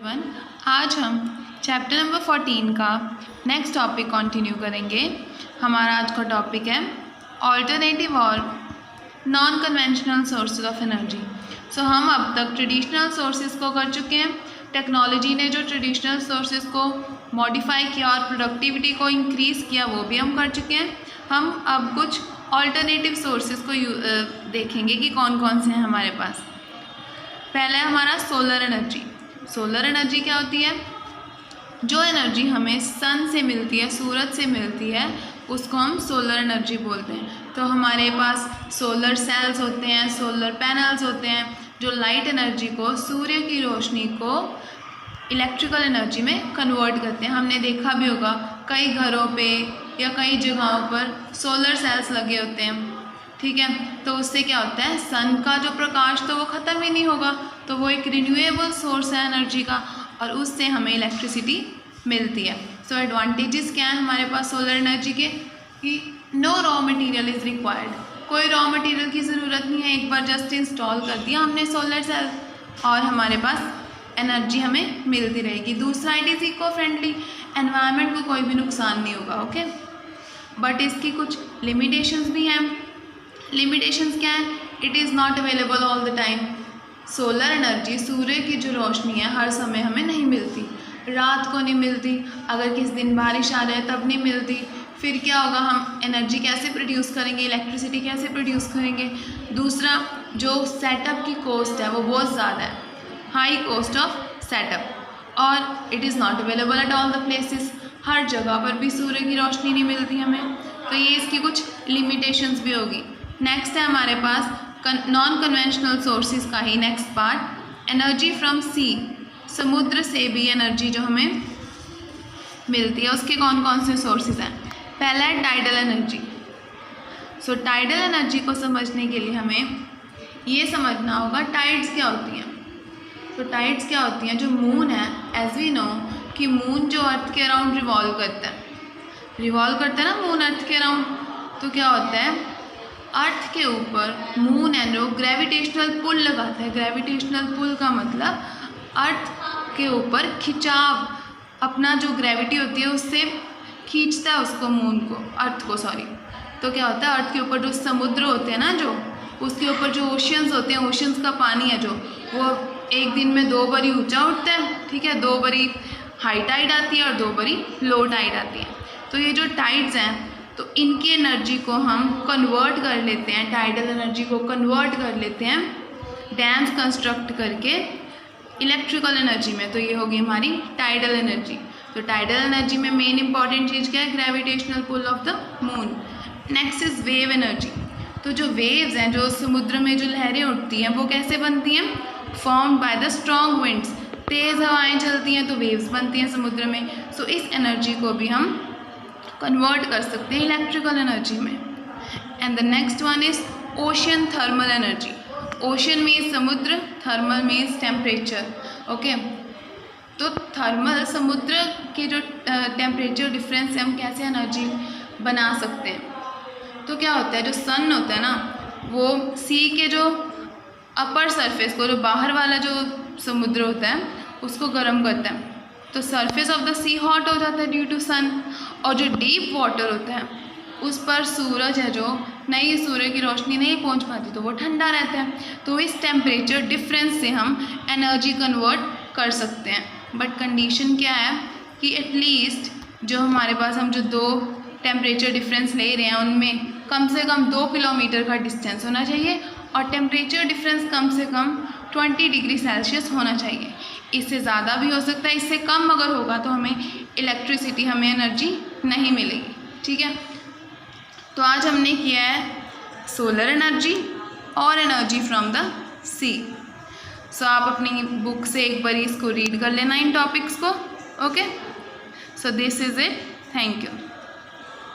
One आज हम chapter number 14 का नेक्स्ट टॉपिक कंटिन्यू करेंगे। हमारा आज का टॉपिक है ऑल्टरनेटिव और non conventional sources of energy. So हम अब तक ट्रेडिशनल सोर्सेज को कर चुके हैं। टेक्नोलॉजी ने जो ट्रेडिशनल सोर्सेज को मॉडिफाई किया और प्रोडक्टिविटी को इंक्रीज़ किया वो भी हम कर चुके हैं। हम अब कुछ ऑल्टरनेटिव सोर्सेज को देखेंगे कि कौन कौन से हैं हमारे पास। पहला है हमारा सोलर एनर्जी। सोलर एनर्जी क्या होती है? जो एनर्जी हमें सन से मिलती है, सूरज से मिलती है, उसको हम सोलर एनर्जी बोलते हैं। तो हमारे पास सोलर सेल्स होते हैं, सोलर पैनल्स होते हैं जो लाइट एनर्जी को, सूर्य की रोशनी को इलेक्ट्रिकल एनर्जी में कन्वर्ट करते हैं। हमने देखा भी होगा कई घरों पे या कई जगहों पर सोलर सेल्स लगे होते हैं, ठीक है। तो उससे क्या होता है, सन का जो प्रकाश तो वो ख़त्म ही नहीं होगा, तो वो एक रिन्यूएबल सोर्स है एनर्जी का और उससे हमें इलेक्ट्रिसिटी मिलती है। सो एडवांटेजेस क्या है हमारे पास सोलर एनर्जी के कि no raw material is required. कोई रॉ मटेरियल की ज़रूरत नहीं है, एक बार जस्ट इंस्टॉल कर दिया हमने सोलर सेल और हमारे पास एनर्जी हमें मिलती रहेगी। दूसरा, it is eco friendly, environment को कोई भी नुकसान नहीं होगा, ओके। बट इसकी कुछ लिमिटेशंस भी हैं। लिमिटेशंस क्या है? It is not available all the time. Solar energy, सूर्य की जो रोशनी है, हर समय हमें नहीं मिलती। रात को नहीं मिलती, अगर किस दिन बारिश आ जाए तब नहीं मिलती। फिर क्या होगा, हम एनर्जी कैसे प्रोड्यूस करेंगे, इलेक्ट्रिसिटी कैसे प्रोड्यूस करेंगे। दूसरा, जो सेटअप की कॉस्ट है वो बहुत ज़्यादा है, हाई कॉस्ट ऑफ सेटअप, और it is not available at all the places. हर जगह पर भी सूर्य की रोशनी नहीं मिलती हमें, तो ये इसकी कुछ लिमिटेशंस भी होगी। नेक्स्ट है हमारे पास नॉन कन्वेंशनल सोर्सेज का ही नेक्स्ट पार्ट, एनर्जी फ्रॉम सी। समुद्र से भी एनर्जी जो हमें मिलती है, उसके कौन कौन से सोर्सेज हैं? पहला है टाइडल एनर्जी। सो टाइडल एनर्जी को समझने के लिए हमें ये समझना होगा टाइड्स क्या होती हैं। तो टाइड्स क्या होती हैं? जो मून है, एज वी नो कि मून जो अर्थ के अराउंड रिवॉल्व करता है ना मून अर्थ के अराउंड, तो क्या होता है, अर्थ के ऊपर मून है जो ग्रेविटेशनल पुल लगाता है। ग्रेविटेशनल पुल का मतलब अर्थ के ऊपर खिंचाव, अपना जो ग्रेविटी होती है उससे खींचता है उसको, मून को, अर्थ को, सॉरी। तो क्या होता है, अर्थ के ऊपर जो समुद्र होते हैं ना, जो उसके ऊपर जो ओशियंस होते हैं, ओशियंस का पानी है जो, वो एक दिन में 2 बारी ऊंचा उठता है, ठीक है, 2 बारी हाई टाइड आती है और 2 बारी लो टाइड आती है। तो ये जो टाइड्स हैं, तो इनकी एनर्जी को हम कन्वर्ट कर लेते हैं, टाइडल एनर्जी को कन्वर्ट कर लेते हैं डैम्स कंस्ट्रक्ट करके इलेक्ट्रिकल एनर्जी में। तो ये होगी हमारी टाइडल एनर्जी। तो टाइडल एनर्जी में मेन इंपॉर्टेंट चीज़ क्या है? Gravitational pull of the moon. Next is wave energy. तो जो वेव्स हैं, जो समुद्र में जो लहरें उठती हैं, वो कैसे बनती हैं? Formed by the strong winds. तेज़ हवाएं चलती हैं तो वेव्स बनती हैं समुद्र में। सो इस एनर्जी को भी हम कन्वर्ट कर सकते हैं इलेक्ट्रिकल एनर्जी में। And the next one is ocean thermal energy. Ocean means समुद्र, थर्मल मीन्स टेम्परेचर, ओके। तो थर्मल, समुद्र के जो टेम्परेचर डिफरेंस है, हम कैसे एनर्जी बना सकते हैं? तो क्या होता है, जो सन होता है ना, वो सी के जो अपर सरफेस को, जो बाहर वाला जो समुद्र होता है, उसको गर्म करता है। तो surface of the sea hot हो जाता है ड्यू टू सन, और जो डीप वाटर होता है उस पर सूरज है जो, नहीं, सूर्य की रोशनी नहीं पहुंच पाती, तो वो ठंडा रहता है। तो इस टेम्परेचर डिफरेंस से हम एनर्जी कन्वर्ट कर सकते हैं। बट कंडीशन क्या है कि एटलीस्ट जो हमारे पास, हम जो 2 टेम्परेचर डिफरेंस ले रहे हैं उनमें कम से कम 2 किलोमीटर का डिस्टेंस होना चाहिए और टेम्परेचर डिफरेंस कम से कम 20 डिग्री सेल्सियस होना चाहिए। इससे ज़्यादा भी हो सकता है, इससे कम अगर होगा तो हमें इलेक्ट्रिसिटी, हमें एनर्जी नहीं मिलेगी, ठीक है। तो आज हमने किया है सोलर एनर्जी और एनर्जी फ्रॉम द सी। सो आप अपनी बुक से एक बार इसको रीड कर लेना, इन टॉपिक्स को, okay. So this is it, thank you.